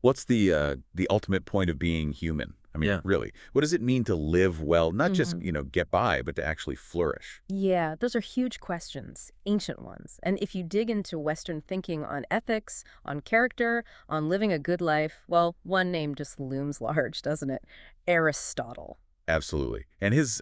What's the ultimate point of being human? I mean, Yeah. really, what does it mean to live well, not just, Hmm. get by, but to actually flourish? Yeah, those are huge questions, ancient ones. And if you dig into Western thinking on ethics, on character, on living a good life, well, one name just looms large, doesn't it? Aristotle. Absolutely. And his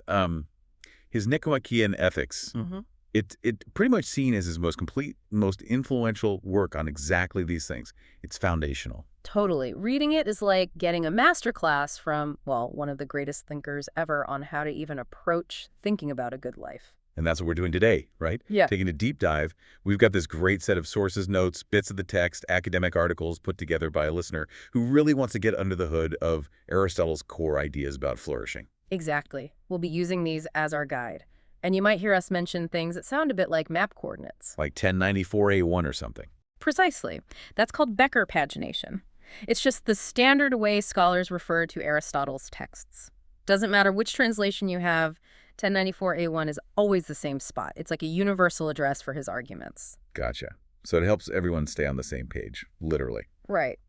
Nicomachean Ethics, Hmm. it pretty much seen as his most complete, most influential work on exactly these things. It's foundational. Totally. Reading it is like getting a master class from, well, one of the greatest thinkers ever on how to even approach thinking about a good life. And that's what we're doing today, right? Yeah. Taking a deep dive. We've got this great set of sources, notes, bits of the text, academic articles put together by a listener who really wants to get under the hood of Aristotle's core ideas about flourishing. Exactly. We'll be using these as our guide. And you might hear us mention things that sound a bit like map coordinates. Like 1094A1 or something. Precisely. That's called Becker pagination. It's just the standard way scholars refer to Aristotle's texts. Doesn't matter which translation you have, 1094A1 is always the same spot. It's like a universal address for his arguments. Gotcha. So it helps everyone stay on the same page, literally. Right.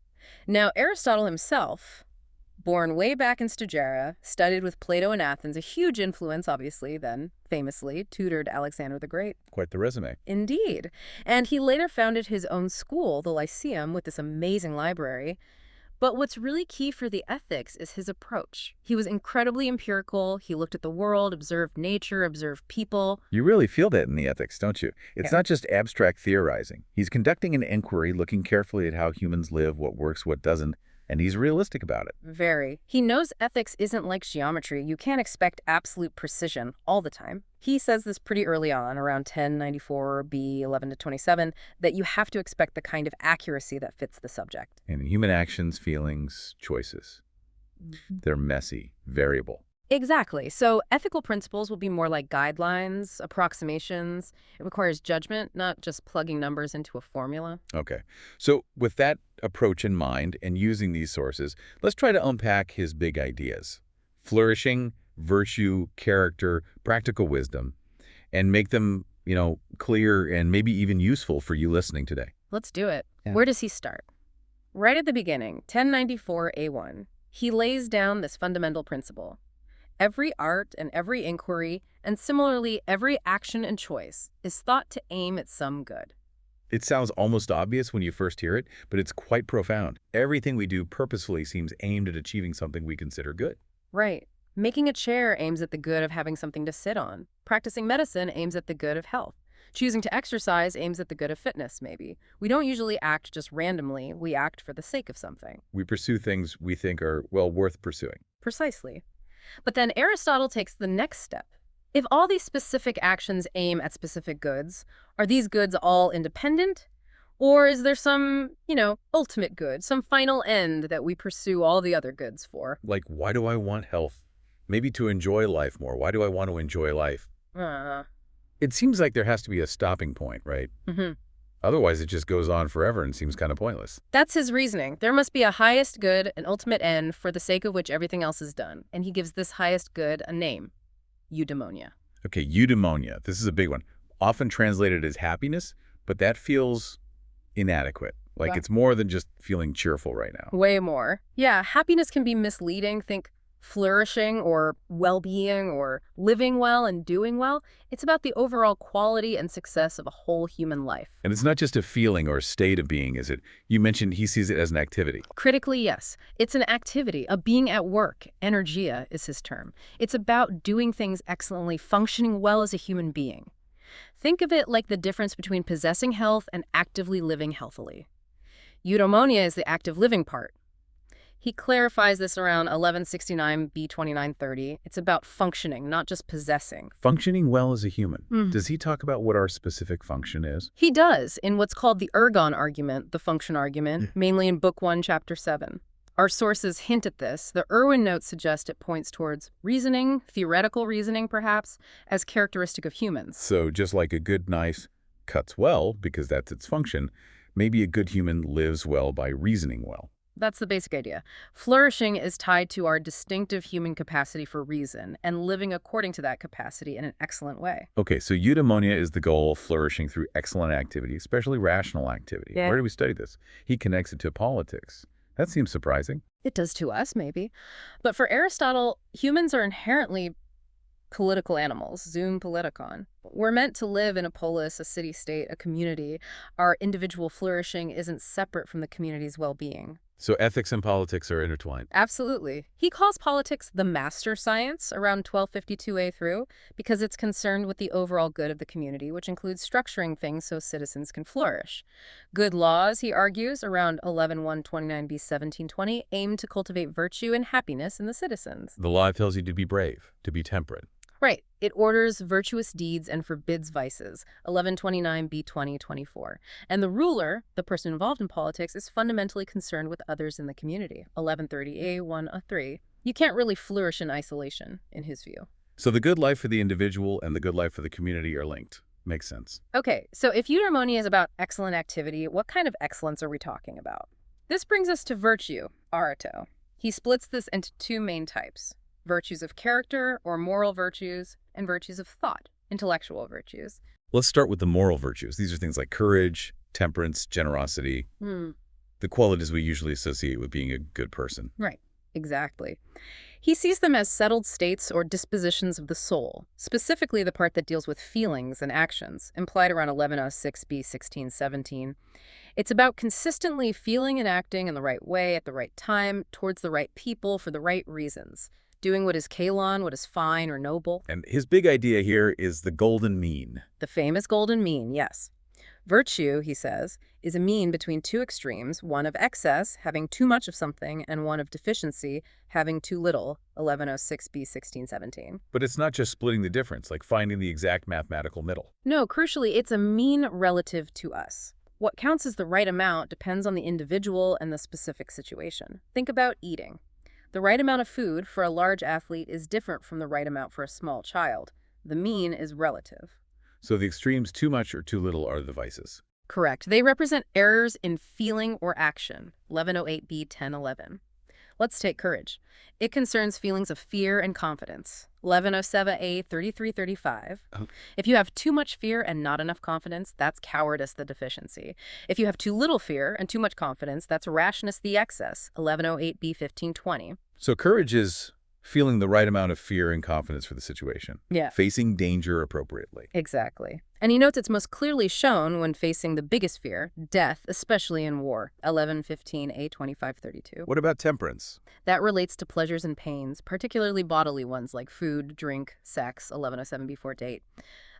Now, Aristotle himself, born way back in Stagira, studied with Plato in Athens, a huge influence, obviously, then famously tutored Alexander the Great. Quite the resume. Indeed. And he later founded his own school, the Lyceum, with this amazing library. But what's really key for the ethics is his approach. He was incredibly empirical. He looked at the world, observed nature, observed people. You really feel that in the ethics, don't you? It's Yeah. not just abstract theorizing. He's conducting an inquiry, looking carefully at how humans live, what works, what doesn't, and he's realistic about it. Very. He knows ethics isn't like geometry. You can't expect absolute precision all the time. He says this pretty early on, around 1094b 11 to 27, that you have to expect the kind of accuracy that fits the subject. And human actions, feelings, choices, they're messy, variable. Exactly. So ethical principles will be more like guidelines, approximations. It requires judgment, not just plugging numbers into a formula. Okay. So with that approach in mind and using these sources, let's try to unpack his big ideas. Flourishing, virtue, character, practical wisdom, and make them, clear and maybe even useful for you listening today. Let's do it. Yeah. Where does he start? Right at the beginning, 1094a1. He lays down this fundamental principle. Every art and every inquiry, and similarly every action and choice, is thought to aim at some good. It sounds almost obvious when you first hear it, but it's quite profound. Everything we do purposefully seems aimed at achieving something we consider good. Right. Making a chair aims at the good of having something to sit on. Practicing medicine aims at the good of health. Choosing to exercise aims at the good of fitness, maybe. We don't usually act just randomly. We act for the sake of something. We pursue things we think are, well, worth pursuing. Precisely. But then Aristotle takes the next step. If all these specific actions aim at specific goods, are these goods all independent? Or is there some, ultimate good, some final end that we pursue all the other goods for? Like, why do I want health? Maybe to enjoy life more. Why do I want to enjoy life? It seems like there has to be a stopping point, right? Mm-hmm. Otherwise, it just goes on forever and seems kind of pointless. That's his reasoning. There must be a highest good, an ultimate end, for the sake of which everything else is done. And he gives this highest good a name: eudaimonia. Okay, eudaimonia. This is a big one. Often translated as happiness, but that feels inadequate. Like it's more than just feeling cheerful right now. Way more. Yeah, happiness can be misleading. Think flourishing or well-being or living well and doing well. It's about the overall quality and success of a whole human life. And it's not just a feeling or a state of being, is it? You mentioned he sees it as an activity. Critically, yes. It's an activity, a being at work. Energia is his term. It's about doing things excellently, functioning well as a human being. Think of it like the difference between possessing health and actively living healthily. Eudaimonia is the active living part. He clarifies this around 1169b 2930. It's about functioning, not just possessing. Functioning well as a human. Does he talk about what our specific function is? He does, in what's called the ergon argument, the function argument, mainly in Book 1, Chapter 7. Our sources hint at this. The Irwin notes suggest it points towards reasoning, theoretical reasoning perhaps, as characteristic of humans. So just like a good knife cuts well, because that's its function, maybe a good human lives well by reasoning well. That's the basic idea. Flourishing is tied to our distinctive human capacity for reason and living according to that capacity in an excellent way. Okay, so eudaimonia is the goal of flourishing through excellent activity, especially rational activity. Yeah. Where do we study this? He connects it to politics. That seems surprising. It does to us, maybe. But for Aristotle, humans are inherently political animals, zoom politikon. We're meant to live in a polis, a city-state, a community. Our individual flourishing isn't separate from the community's well-being. So ethics and politics are intertwined. Absolutely. He calls politics the master science around 1252 through because it's concerned with the overall good of the community, which includes structuring things so citizens can flourish. Good laws, he argues, around 11:129 B 1720, aim to cultivate virtue and happiness in the citizens. The law tells you to be brave, to be temperate. Right. It orders virtuous deeds and forbids vices, 1129 B 2024. And the ruler, the person involved in politics, is fundamentally concerned with others in the community, 1130 A 1-3. You can't really flourish in isolation, in his view. So the good life for the individual and the good life for the community are linked. Makes sense. Okay, so if eudaimonia is about excellent activity, what kind of excellence are we talking about? This brings us to virtue, arito. He splits this into two main types: virtues of character, or moral virtues, and virtues of thought, intellectual virtues. Let's start with the moral virtues. These are things like courage, temperance, generosity, the qualities we usually associate with being a good person. Right, exactly. He sees them as settled states or dispositions of the soul, specifically the part that deals with feelings and actions, implied around 1106 B 1617. It's about consistently feeling and acting in the right way at the right time, towards the right people for the right reasons. Doing what is kalon, what is fine or noble. And his big idea here is the golden mean. The famous golden mean, yes. Virtue, he says, is a mean between two extremes, one of excess, having too much of something, and one of deficiency, having too little, 1106 B 1617. But it's not just splitting the difference, like finding the exact mathematical middle. No, crucially, it's a mean relative to us. What counts as the right amount depends on the individual and the specific situation. Think about eating. The right amount of food for a large athlete is different from the right amount for a small child. The mean is relative. So the extremes, too much or too little, are the vices. Correct. They represent errors in feeling or action. 1108 B 1011. Let's take courage. It concerns feelings of fear and confidence. 1107 A 3335. If you have too much fear and not enough confidence, that's cowardice, the deficiency. If you have too little fear and too much confidence, that's rashness, the excess. 1108 B 1520. So courage is feeling the right amount of fear and confidence for the situation. Yeah. Facing danger appropriately. Exactly. And he notes it's most clearly shown when facing the biggest fear, death, especially in war. 1115 A 2532. What about temperance? That relates to pleasures and pains, particularly bodily ones like food, drink, sex, 1107 B 48.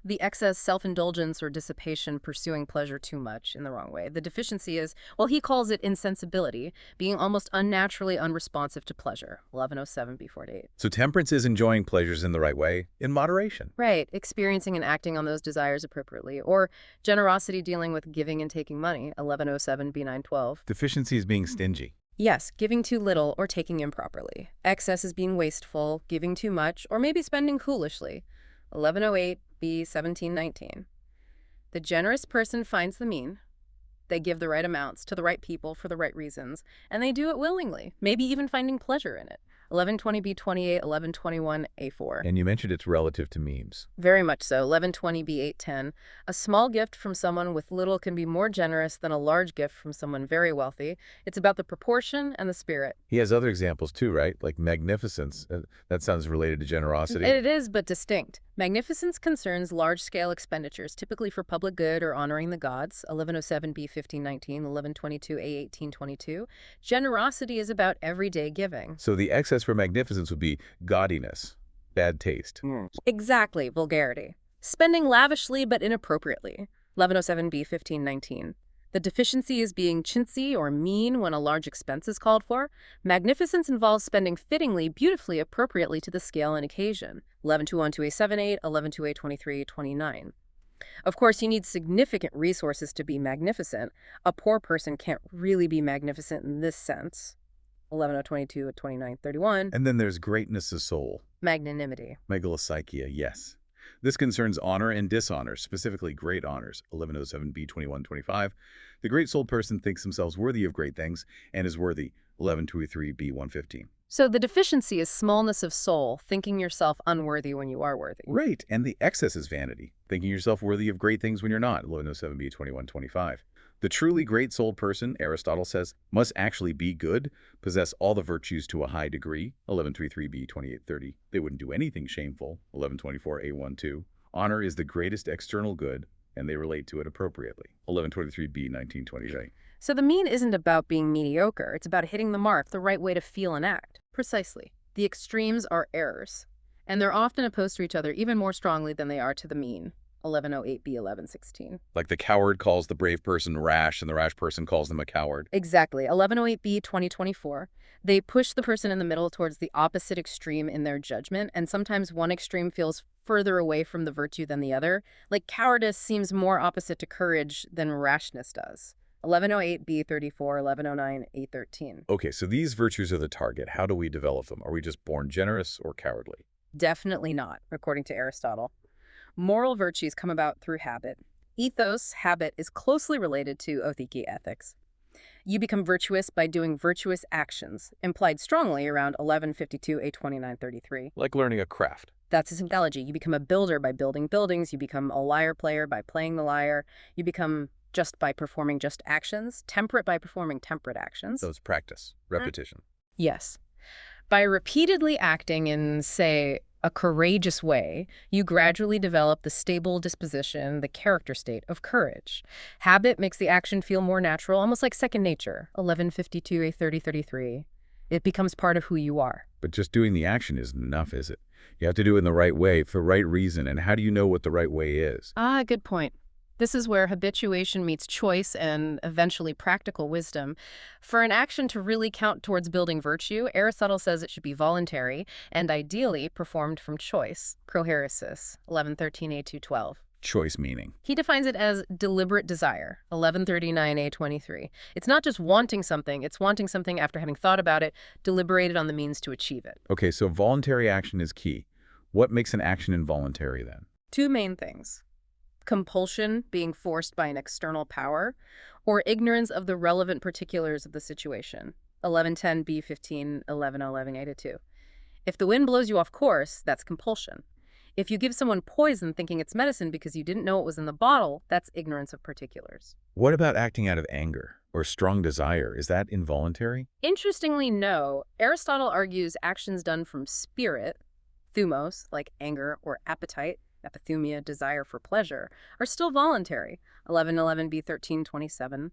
The excess self-indulgence or dissipation, pursuing pleasure too much in the wrong way. The deficiency is, well, he calls it insensibility, being almost unnaturally unresponsive to pleasure. 1107 B 48. So temperance is enjoying pleasures in the right way, in moderation. Right, experiencing and acting on those desires appropriately. Or generosity, dealing with giving and taking money. 1107 B 912. Deficiency is being stingy. Yes, giving too little or taking improperly. Excess is being wasteful, giving too much, or maybe spending foolishly. 1108 B 1719. The generous person finds the mean. They give the right amounts to the right people for the right reasons, and they do it willingly, maybe even finding pleasure in it. 1120 B 28, 1121 A 4. And you mentioned it's relative to memes. Very much so. 1120 B 810. A small gift from someone with little can be more generous than a large gift from someone very wealthy. It's about the proportion and the spirit. He has other examples too, right? Like magnificence. That sounds related to generosity. It is, but distinct. Magnificence concerns large-scale expenditures, typically for public good or honoring the gods. 1107 B 1519, 1122 A 1822. Generosity is about everyday giving. So the excess for magnificence would be gaudiness, bad taste. Exactly, vulgarity. Spending lavishly but inappropriately. 1107 B 1519. The deficiency is being chintzy or mean when a large expense is called for. Magnificence involves spending fittingly, beautifully, appropriately to the scale and occasion. 1121 A 78, 1128 23, 29. Of course, you need significant resources to be magnificent. A poor person can't really be magnificent in this sense. 1122 29, 31. And then there's greatness of soul. Magnanimity. Megalopsychia, yes. This concerns honor and dishonor, specifically great honors, 1107 B 2125. The great-souled person thinks themselves worthy of great things and is worthy, 1123 B 115. So the deficiency is smallness of soul, thinking yourself unworthy when you are worthy. Right, and the excess is vanity, thinking yourself worthy of great things when you're not, 1107 B 2125. The truly great-souled person, Aristotle says, must actually be good, possess all the virtues to a high degree, 1133b, 2830. They wouldn't do anything shameful, 1124a12. Honor is the greatest external good, and they relate to it appropriately, 1123b, 1923. So the mean isn't about being mediocre. It's about hitting the mark, the right way to feel and act. Precisely. The extremes are errors, and they're often opposed to each other even more strongly than they are to the mean, 1108b, 1116. Like the coward calls the brave person rash, and the rash person calls them a coward. Exactly. 1108b, 2024. They push the person in the middle towards the opposite extreme in their judgment, and sometimes one extreme feels further away from the virtue than the other. Like cowardice seems more opposite to courage than rashness does. 1108b, 34, 1109a, 13. Okay, so these virtues are the target. How do we develop them? Are we just born generous or cowardly? Definitely not, according to Aristotle. Moral virtues come about through habit. Ethos, habit, is closely related to Othiki ethics. You become virtuous by doing virtuous actions, implied strongly around 1152a, 2933. Like learning a craft. That's his analogy. You become a builder by building buildings. You become a lyre player by playing the lyre. You become just by performing just actions, temperate by performing temperate actions. So it's practice, repetition. Yes. By repeatedly acting in, say, a courageous way, you gradually develop the stable disposition, the character state of courage. Habit makes the action feel more natural, almost like second nature. 1152a, 3033. It becomes part of who you are. But just doing the action isn't enough, is it? You have to do it in the right way, for the right reason. And how do you know what the right way is? Good point. This is where habituation meets choice and eventually practical wisdom. For an action to really count towards building virtue, Aristotle says it should be voluntary and ideally performed from choice. Prohairesis, 1113a, 212. Choice meaning. He defines it as deliberate desire, 1139a, 23. It's not just wanting something, it's wanting something after having thought about it, deliberated on the means to achieve it. Okay, so voluntary action is key. What makes an action involuntary then? Two main things. Compulsion, being forced by an external power, or ignorance of the relevant particulars of the situation. 1110b, 15, 1111a, 2. If the wind blows you off course, that's compulsion. If you give someone poison thinking it's medicine because you didn't know it was in the bottle, that's ignorance of particulars. What about acting out of anger or strong desire? Is that involuntary? Interestingly, no. Aristotle argues actions done from spirit, thumos, like anger or appetite, epithumia, desire for pleasure, are still voluntary. 1111b, 1327.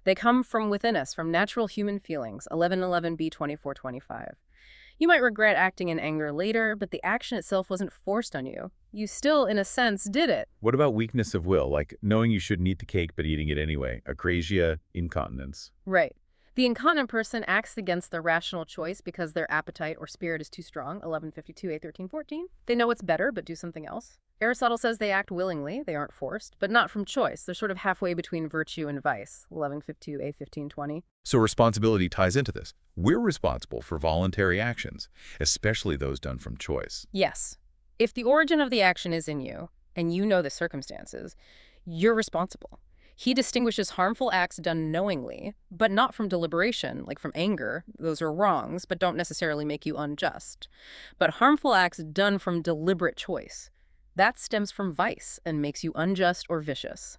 They come from within us, from natural human feelings. 1111b, 2425. You might regret acting in anger later, but the action itself wasn't forced on you. You still, in a sense, did it. What about weakness of will, like knowing you shouldn't eat the cake but eating it anyway? Acrasia, incontinence. Right. The incontinent person acts against their rational choice because their appetite or spirit is too strong. 1152a, 1314. They know it's better, but do something else. Aristotle says they act willingly, they aren't forced, but not from choice. They're sort of halfway between virtue and vice. 1152a, 1520. So responsibility ties into this. We're responsible for voluntary actions, especially those done from choice. Yes. If the origin of the action is in you, and you know the circumstances, you're responsible. He distinguishes harmful acts done knowingly, but not from deliberation, like from anger. Those are wrongs, but don't necessarily make you unjust. But harmful acts done from deliberate choice. That stems from vice and makes you unjust or vicious.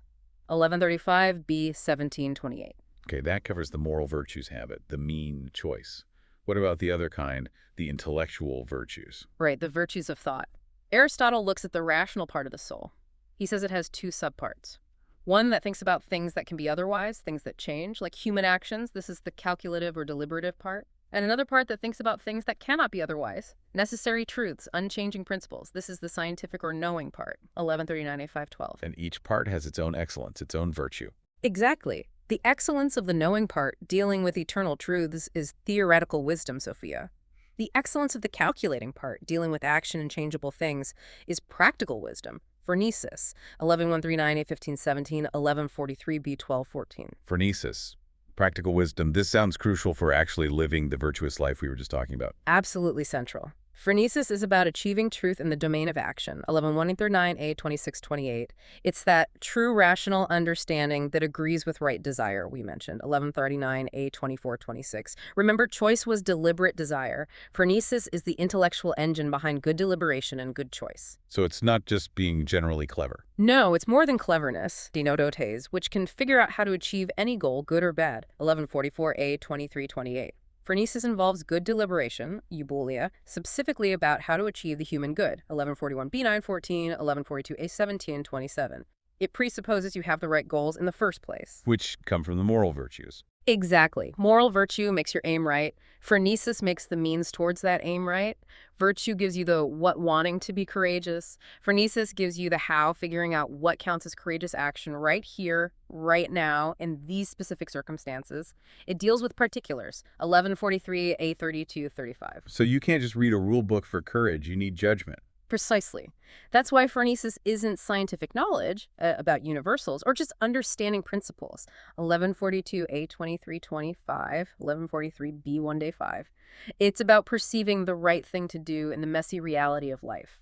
1135b, 1728. Okay, that covers the moral virtues habit, the mean choice. What about the other kind, the intellectual virtues? Right, the virtues of thought. Aristotle looks at the rational part of the soul. He says it has two subparts. One that thinks about things that can be otherwise, things that change, like human actions. This is the calculative or deliberative part. And another part that thinks about things that cannot be otherwise, necessary truths, unchanging principles. This is the scientific or knowing part, 1139a, 512. And each part has its own excellence, its own virtue. Exactly. The excellence of the knowing part, dealing with eternal truths, is theoretical wisdom, Sophia. The excellence of the calculating part, dealing with action and changeable things, is practical wisdom, phronesis, 11139a, 1517, 1143b, 1214. Phronesis, practical wisdom. This sounds crucial for actually living the virtuous life we were just talking about. Absolutely central. Phronesis is about achieving truth in the domain of action, 11:1-9, 26-28. It's that true rational understanding that agrees with right desire we mentioned, 11:39, 24-26. Remember, choice was deliberate desire. Phronesis is the intellectual engine behind good deliberation and good choice. So it's not just being generally clever. No, it's more than cleverness, denodotes, which can figure out how to achieve any goal, good or bad, 11:44, 23-28. Phronesis involves good deliberation, eubulia, specifically about how to achieve the human good, 11:41b9-14, 11:42a17-27. It presupposes you have the right goals in the first place. Which come from the moral virtues. Exactly. Moral virtue makes your aim right. Phronesis makes the means towards that aim right. Virtue gives you the what, wanting to be courageous. Phronesis gives you the how, figuring out what counts as courageous action right here, right now, in these specific circumstances. It deals with particulars, 11:43a32-35. So you can't just read a rule book for courage. You need judgment. Precisely. That's why phronesis isn't scientific knowledge about universals or just understanding principles. 11:42a23-25, 11:43b1-5. It's about perceiving the right thing to do in the messy reality of life.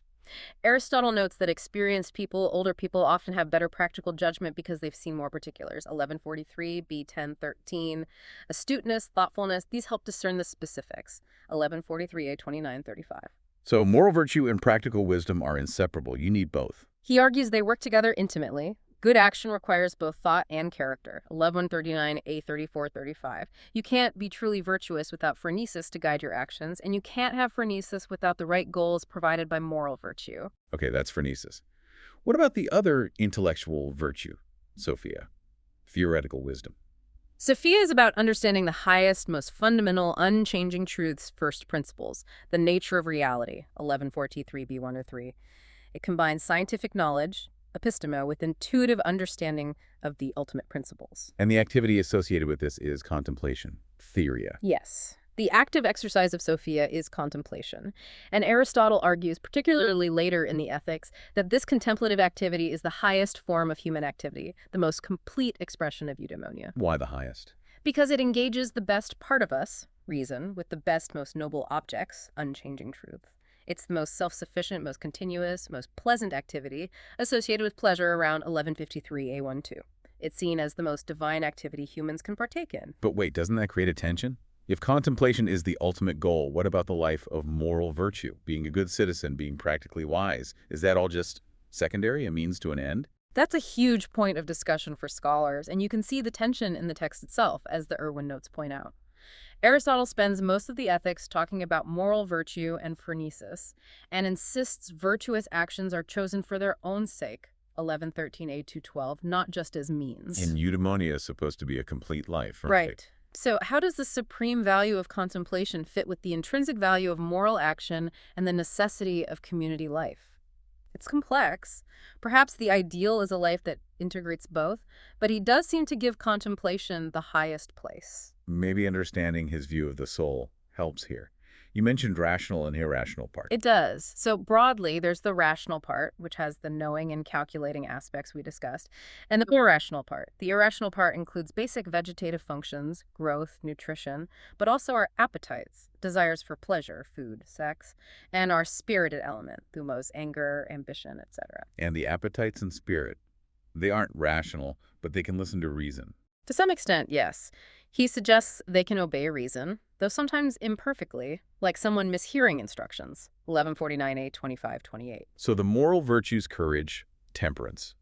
Aristotle notes that experienced people, older people, often have better practical judgment because they've seen more particulars. 11:43b10-13. Astuteness, thoughtfulness, these help discern the specifics. 11:43a29-35. So moral virtue and practical wisdom are inseparable. You need both. He argues they work together intimately. Good action requires both thought and character. 11:39a34-35. You can't be truly virtuous without phronesis to guide your actions, and you can't have phronesis without the right goals provided by moral virtue. Okay, that's phronesis. What about the other intellectual virtue, Sophia? Theoretical wisdom. Sophia is about understanding the highest, most fundamental, unchanging truths, first principles, the nature of reality, 11:43b1-3. It combines scientific knowledge, episteme, with intuitive understanding of the ultimate principles. And the activity associated with this is contemplation, theoria. Yes. The active exercise of Sophia is contemplation, and Aristotle argues, particularly later in the Ethics, that this contemplative activity is the highest form of human activity, the most complete expression of eudaimonia. Why the highest? Because it engages the best part of us, reason, with the best, most noble objects, unchanging truth. It's the most self-sufficient, most continuous, most pleasant activity associated with pleasure around 11:53a12. It's seen as the most divine activity humans can partake in. But wait, doesn't that create a tension? If contemplation is the ultimate goal, what about the life of moral virtue? Being a good citizen, being practically wise, is that all just secondary, a means to an end? That's a huge point of discussion for scholars, and you can see the tension in the text itself, as the Irwin notes point out. Aristotle spends most of the Ethics talking about moral virtue and phronesis, and insists virtuous actions are chosen for their own sake, 11:13a-12, not just as means. And eudaimonia is supposed to be a complete life, Right. So how does the supreme value of contemplation fit with the intrinsic value of moral action and the necessity of community life? It's complex. Perhaps the ideal is a life that integrates both, but he does seem to give contemplation the highest place. Maybe understanding his view of the soul helps here. You mentioned rational and irrational part. It does. So broadly, there's the rational part, which has the knowing and calculating aspects we discussed, and the irrational part. The irrational part includes basic vegetative functions, growth, nutrition, but also our appetites, desires for pleasure, food, sex, and our spirited element, thumos, anger, ambition, etc. And the appetites and spirit, they aren't rational, but they can listen to reason. To some extent, yes. He suggests they can obey reason, though sometimes imperfectly, like someone mishearing instructions, 11:49a-25-28. So the moral virtues, courage, temperance,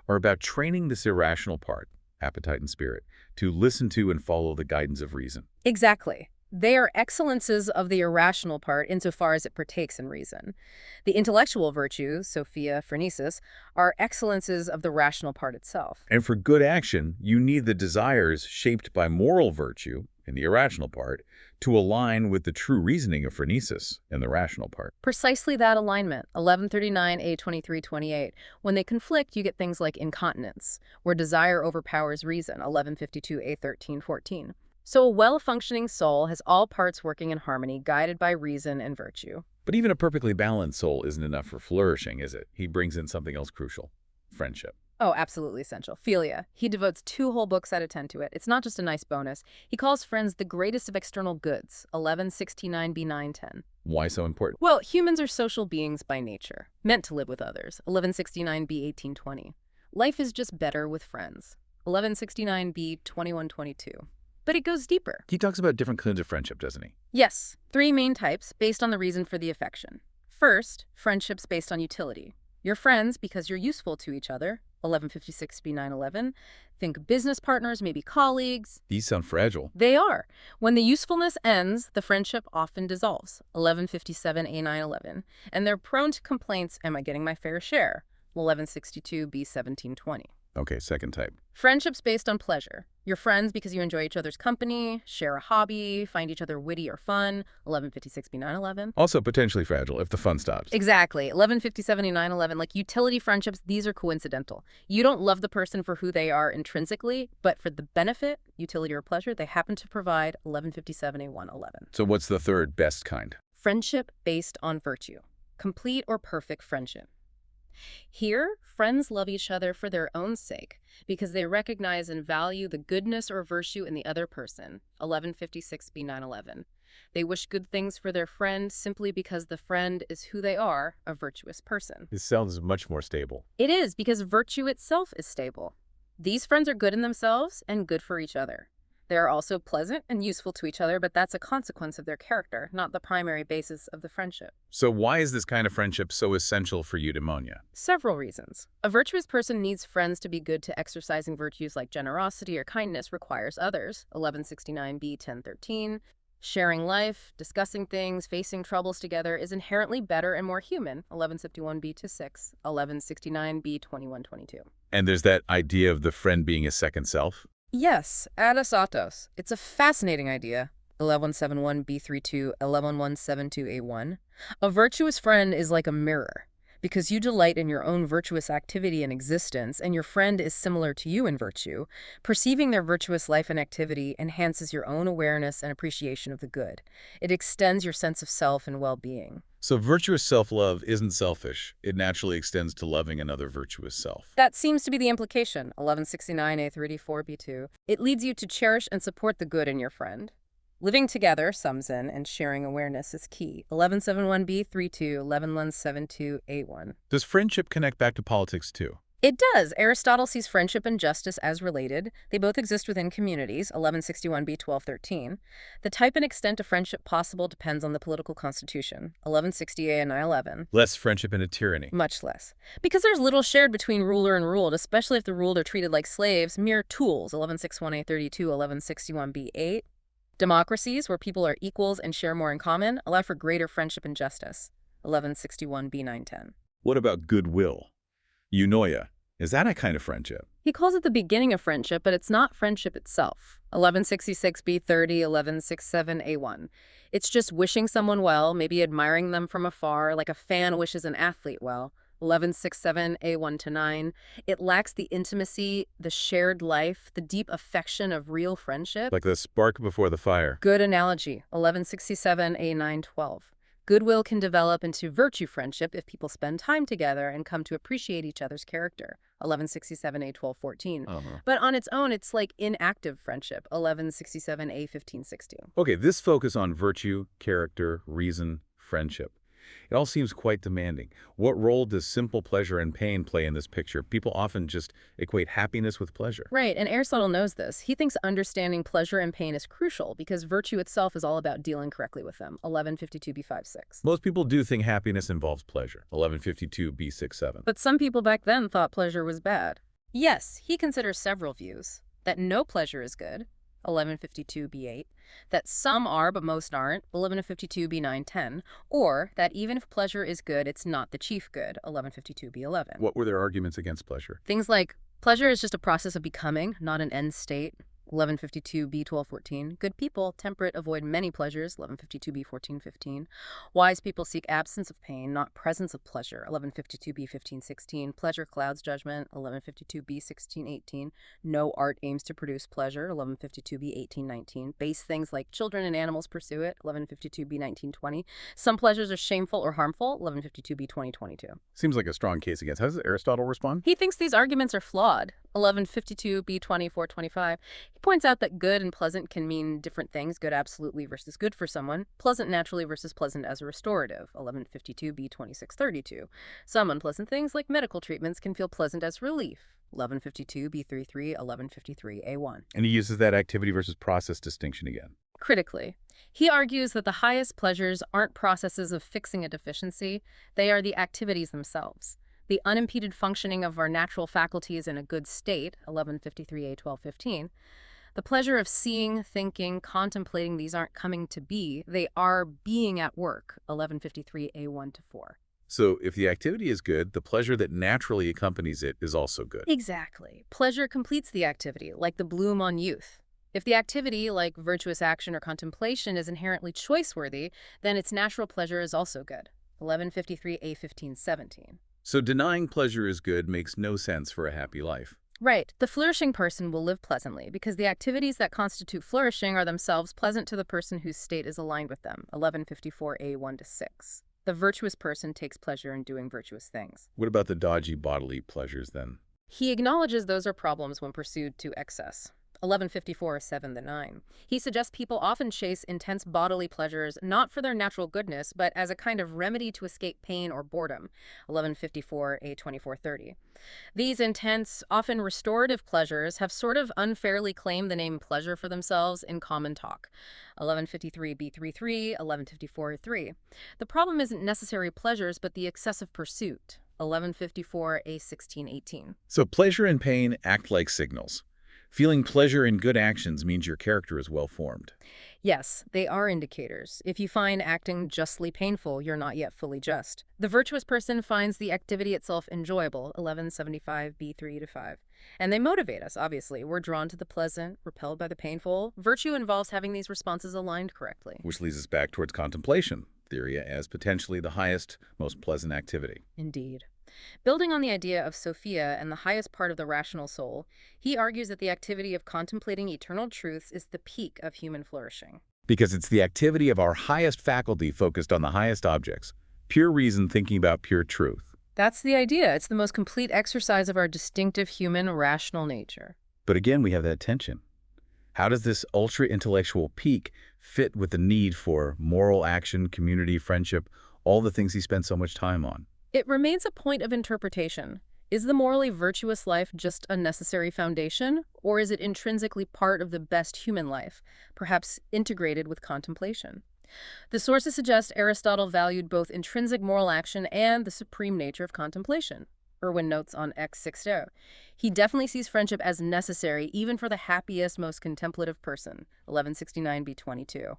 are about training this irrational part, appetite and spirit, to listen to and follow the guidance of reason. Exactly. They are excellences of the irrational part insofar as it partakes in reason. The intellectual virtues, Sophia, phronesis, are excellences of the rational part itself. And for good action, you need the desires shaped by moral virtue, in the irrational part, to align with the true reasoning of phronesis, in the rational part. Precisely that alignment, 11:39a-23-28. When they conflict, you get things like incontinence, where desire overpowers reason, 11:52a-13-14. So a well-functioning soul has all parts working in harmony, guided by reason and virtue. But even a perfectly balanced soul isn't enough for flourishing, is it? He brings in something else crucial: friendship. Oh, absolutely essential. Philia. He devotes 2 whole books out of 10 to it. It's not just a nice bonus. He calls friends the greatest of external goods. 1169b 910. Why so important? Well, humans are social beings by nature, meant to live with others. 1169b 1820. Life is just better with friends. 1169b 2122. But it goes deeper. He talks about different kinds of friendship, doesn't he? Yes, 3 main types based on the reason for the affection. First, friendships based on utility. You're friends because you're useful to each other. 1156b 911. Think business partners, maybe colleagues. These sound fragile. They are. When the usefulness ends, the friendship often dissolves. 1157a 911. And they're prone to complaints, am I getting my fair share? 1162b 1720. Okay, second type. Friendships based on pleasure. You're friends because you enjoy each other's company, share a hobby, find each other witty or fun. 1156b 911. Also potentially fragile if the fun stops. Exactly. 1157 911. Like utility friendships, these are coincidental. You don't love the person for who they are intrinsically, but for the benefit, utility, or pleasure they happen to provide. 1157 111. So what's the third best kind? Friendship based on virtue. Complete or perfect friendship. Here, friends love each other for their own sake because they recognize and value the goodness or virtue in the other person. 1156b 911. They wish good things for their friend simply because the friend is who they are, a virtuous person. This sounds much more stable. It is because virtue itself is stable. These friends are good in themselves and good for each other. They are also pleasant and useful to each other, but that's a consequence of their character, not the primary basis of the friendship. So why is this kind of friendship so essential for eudaimonia? Several reasons. A virtuous person needs friends to be good to exercising virtues like generosity or kindness requires others. 1169b 1013. Sharing life, discussing things, facing troubles together is inherently better and more human. 1151b 6. 1169b 2122. And there's that idea of the friend being a second self? Yes, Aristotle. It's a fascinating idea. 1171b32, 117172a1. A virtuous friend is like a mirror, because you delight in your own virtuous activity and existence, and your friend is similar to you in virtue. Perceiving their virtuous life and activity enhances your own awareness and appreciation of the good. It extends your sense of self and well-being. So virtuous self-love isn't selfish. It naturally extends to loving another virtuous self. That seems to be the implication. 1169a34b2. It leads you to cherish and support the good in your friend. Living together sums in, and sharing awareness is key. 1171b32, 117172a1. Does friendship connect back to politics too? It does. Aristotle sees friendship and justice as related. They both exist within communities. 1161b 1213. The type and extent of friendship possible depends on the political constitution. 1160a and 911. Less friendship into tyranny. Much less. Because there's little shared between ruler and ruled, especially if the ruled are treated like slaves, mere tools. 1161a 32, 1161b 8. Democracies, where people are equals and share more in common, allow for greater friendship and justice. 1161b 910. What about goodwill? Eunoia. Is that a kind of friendship? He calls it the beginning of friendship, but it's not friendship itself. 1166b 30, 1167a1. It's just wishing someone well, maybe admiring them from afar, like a fan wishes an athlete well. 1167a 1-9. It lacks the intimacy, the shared life, the deep affection of real friendship. Like the spark before the fire. Good analogy. 1167a 912. Goodwill can develop into virtue friendship if people spend time together and come to appreciate each other's character. 1167a 1214. But on its own, it's like inactive friendship. 1167a 1560. Okay, this focus on virtue, character, reason, friendship. It all seems quite demanding. What role does simple pleasure and pain play in this picture? People often just equate happiness with pleasure. Right, and Aristotle knows this. He thinks understanding pleasure and pain is crucial because virtue itself is all about dealing correctly with them. 1152b 5-6. Most people do think happiness involves pleasure. 1152b 6-7. But some people back then thought pleasure was bad. Yes, he considers several views. That no pleasure is good. 1152b 8. That some are but most aren't. 1152b 9-10. Or that even if pleasure is good, it's not the chief good. 1152b 11. What were their arguments against pleasure? Things like pleasure is just a process of becoming, not an end state. 1152b 1214. Good people, temperate, avoid many pleasures. 1152b 1415. Wise people seek absence of pain, not presence of pleasure. 1152b 1516. Pleasure clouds judgment. 1152b 1618. No art aims to produce pleasure. 1152b 1819. Base things like children and animals pursue it. 1152b 1920. Some pleasures are shameful or harmful. 1152b 2022. Seems like a strong case against. How does Aristotle respond? He thinks these arguments are flawed. 1152b 2425. He points out that good and pleasant can mean different things, good absolutely versus good for someone, pleasant naturally versus pleasant as a restorative. 1152b 2632. Some unpleasant things, like medical treatments, can feel pleasant as relief. 1152b33, 1153a1. And he uses that activity versus process distinction again. Critically, he argues that the highest pleasures aren't processes of fixing a deficiency, they are the activities themselves. The unimpeded functioning of our natural faculties in a good state, 1153a 1215. The pleasure of seeing, thinking, contemplating these aren't coming to be, they are being at work, 1153a 1 to 4. So if the activity is good, the pleasure that naturally accompanies it is also good. Exactly. Pleasure completes the activity, like the bloom on youth. If the activity, like virtuous action or contemplation, is inherently choice-worthy, then its natural pleasure is also good, 1153a 1517. So denying pleasure is good makes no sense for a happy life. Right. The flourishing person will live pleasantly because the activities that constitute flourishing are themselves pleasant to the person whose state is aligned with them, 1154a 1 to 6. The virtuous person takes pleasure in doing virtuous things. What about the dodgy bodily pleasures then? He acknowledges those are problems when pursued to excess. 1154 7 to 9. He suggests people often chase intense bodily pleasures not for their natural goodness, but as a kind of remedy to escape pain or boredom. 1154 a 2430. These intense, often restorative pleasures have sort of unfairly claimed the name pleasure for themselves in common talk. 1153 b33, 1154 3. The problem isn't necessary pleasures, but the excessive pursuit. 1154 a 1618. So pleasure and pain act like signals. Feeling pleasure in good actions means your character is well formed. Yes, they are indicators. If you find acting justly painful, you're not yet fully just. The virtuous person finds the activity itself enjoyable, 1175 b3 to 5. And they motivate us, obviously. We're drawn to the pleasant, repelled by the painful. Virtue involves having these responses aligned correctly. Which leads us back towards contemplation theory as potentially the highest, most pleasant activity. Indeed. Building on the idea of Sophia and the highest part of the rational soul, he argues that the activity of contemplating eternal truths is the peak of human flourishing. Because it's the activity of our highest faculty focused on the highest objects, pure reason thinking about pure truth. That's the idea. It's the most complete exercise of our distinctive human rational nature. But again, we have that tension. How does this ultra-intellectual peak fit with the need for moral action, community, friendship, all the things he spends so much time on? It remains a point of interpretation. Is the morally virtuous life just a necessary foundation, or is it intrinsically part of the best human life, perhaps integrated with contemplation? The sources suggest Aristotle valued both intrinsic moral action and the supreme nature of contemplation. Irwin notes on X60. He definitely sees friendship as necessary even for the happiest, most contemplative person, 1169b22.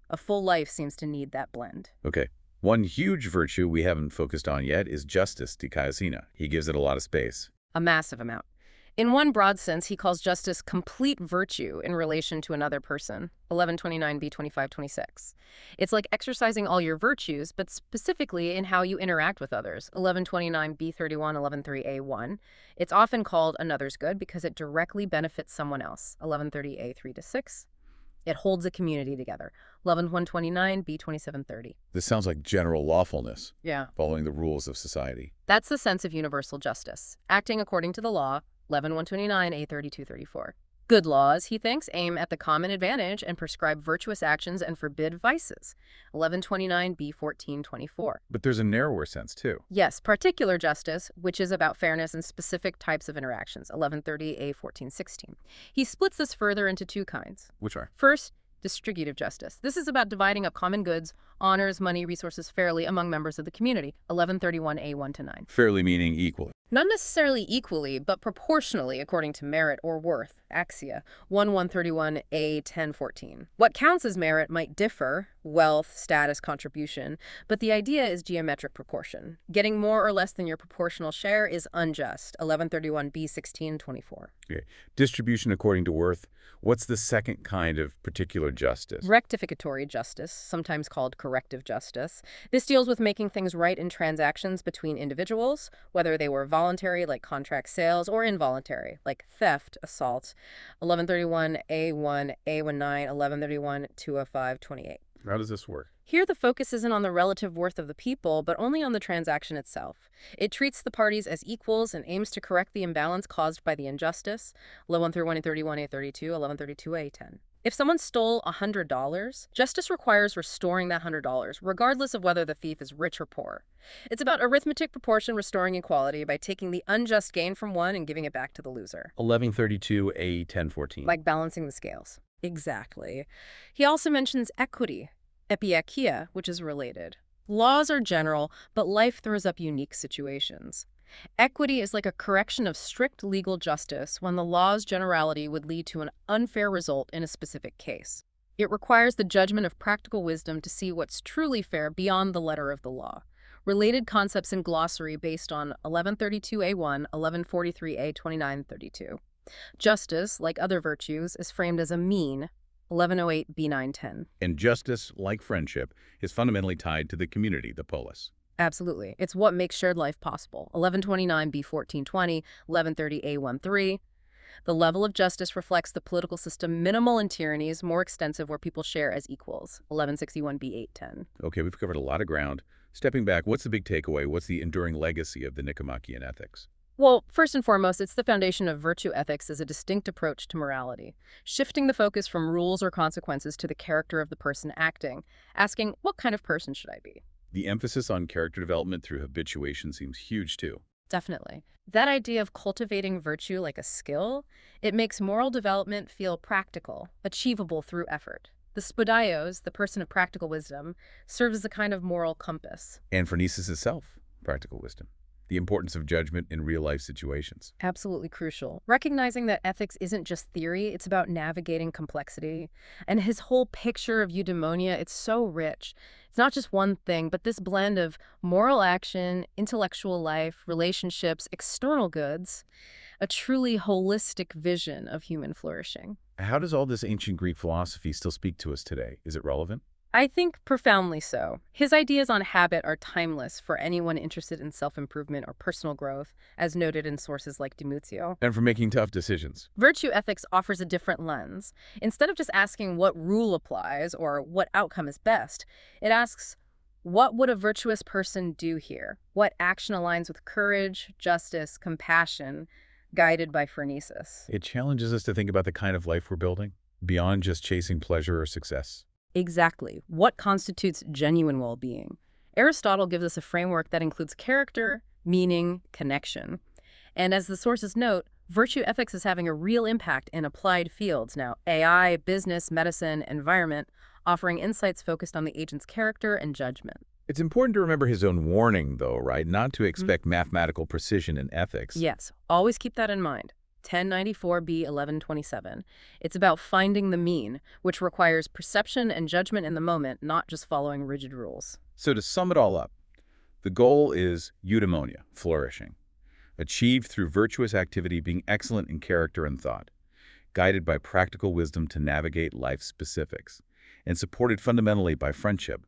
A full life seems to need that blend. Okay. One huge virtue we haven't focused on yet is justice, dikaiosina. He gives it a lot of space. A massive amount. In one broad sense, he calls justice complete virtue in relation to another person, 1129b2526. It's like exercising all your virtues, but specifically in how you interact with others, 1129b31, 113a1. It's often called another's good because it directly benefits someone else, 1130a3 to 6. It holds a community together, 11129b2730. This sounds like general lawfulness. Yeah. Following the rules of society. That's the sense of universal justice, acting according to the law, 11129a3234. Good laws, he thinks, aim at the common advantage and prescribe virtuous actions and forbid vices, 1129b1424. But there's a narrower sense, too. Yes, particular justice, which is about fairness in specific types of interactions, 1130a1416. He splits this further into two kinds. Which are? First, distributive justice. This is about dividing up common goods, honors, money, resources fairly among members of the community, 1131a1 to 9. Fairly meaning equally. Not necessarily equally, but proportionally according to merit or worth. Axia, 1131A 1014. What counts as merit might differ, wealth, status, contribution, but the idea is geometric proportion. Getting more or less than your proportional share is unjust, 1131B 1624. Okay. Distribution according to worth. What's the second kind of particular justice? Rectificatory justice, sometimes called corrective justice. This deals with making things right in transactions between individuals, whether they were voluntary, like contract sales, or involuntary, like theft, assault. 1131A1, A19, 1131, 205, 28. How does this work? Here, the focus isn't on the relative worth of the people, but only on the transaction itself. It treats the parties as equals and aims to correct the imbalance caused by the injustice. 1131A31A32, 1132A10. If someone stole $100, justice requires restoring that $100, regardless of whether the thief is rich or poor. It's about arithmetic proportion restoring equality by taking the unjust gain from one and giving it back to the loser. 1132A 1014. Like balancing the scales. Exactly. He also mentions equity, epiakia, which is related. Laws are general, but life throws up unique situations. Equity is like a correction of strict legal justice when the law's generality would lead to an unfair result in a specific case. It requires the judgment of practical wisdom to see what's truly fair beyond the letter of the law. Related concepts in glossary based on 1132A1, 1143A 2932. Justice, like other virtues, is framed as a mean, 1108B910. And justice, like friendship, is fundamentally tied to the community, the polis. Absolutely. It's what makes shared life possible. 1129B1420, 1130A13. The level of justice reflects the political system minimal in tyrannies, more extensive where people share as equals. 1161B810. Okay, we've covered a lot of ground. Stepping back, what's the big takeaway? What's the enduring legacy of the Nicomachean Ethics? Well, first and foremost, it's the foundation of virtue ethics as a distinct approach to morality, shifting the focus from rules or consequences to the character of the person acting, asking, what kind of person should I be? The emphasis on character development through habituation seems huge, too. Definitely. That idea of cultivating virtue like a skill, it makes moral development feel practical, achievable through effort. The spoudios, the person of practical wisdom, serves as a kind of moral compass. And phronesis itself, practical wisdom. The importance of judgment in real-life situations. Absolutely crucial. Recognizing that ethics isn't just theory, it's about navigating complexity. And his whole picture of eudaimonia, it's so rich. It's not just one thing, but this blend of moral action, intellectual life, relationships, external goods, a truly holistic vision of human flourishing. How does all this ancient Greek philosophy still speak to us today? Is it relevant? I think profoundly so. His ideas on habit are timeless for anyone interested in self-improvement or personal growth, as noted in sources like Demuzio. And for making tough decisions. Virtue ethics offers a different lens. Instead of just asking what rule applies or what outcome is best, it asks, what would a virtuous person do here? What action aligns with courage, justice, compassion, guided by phronesis? It challenges us to think about the kind of life we're building, beyond just chasing pleasure or success. Exactly. What constitutes genuine well-being? Aristotle gives us a framework that includes character, meaning, connection. And as the sources note, virtue ethics is having a real impact in applied fields now, AI, business, medicine, environment, offering insights focused on the agent's character and judgment. It's important to remember his own warning, though, right? Not to expect mathematical precision in ethics. Yes, always keep that in mind. 1094B 1127. It's about finding the mean, which requires perception and judgment in the moment, not just following rigid rules. So to sum it all up, the goal is eudaimonia, flourishing, achieved through virtuous activity being excellent in character and thought, guided by practical wisdom to navigate life's specifics, and supported fundamentally by friendship.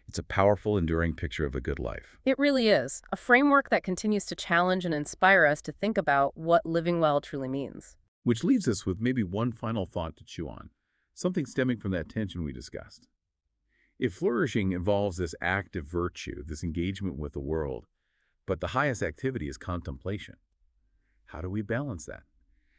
It's a powerful, enduring picture of a good life. It really is. A framework that continues to challenge and inspire us to think about what living well truly means. Which leaves us with maybe one final thought to chew on, something stemming from that tension we discussed. If flourishing involves this active virtue, this engagement with the world, but the highest activity is contemplation, how do we balance that?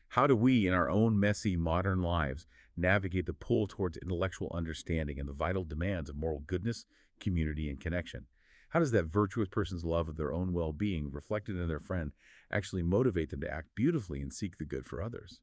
How do we, in our own messy modern lives, navigate the pull towards intellectual understanding and the vital demands of moral goodness, community, and connection? How does that virtuous person's love of their own well-being, reflected in their friend, actually motivate them to act beautifully and seek the good for others?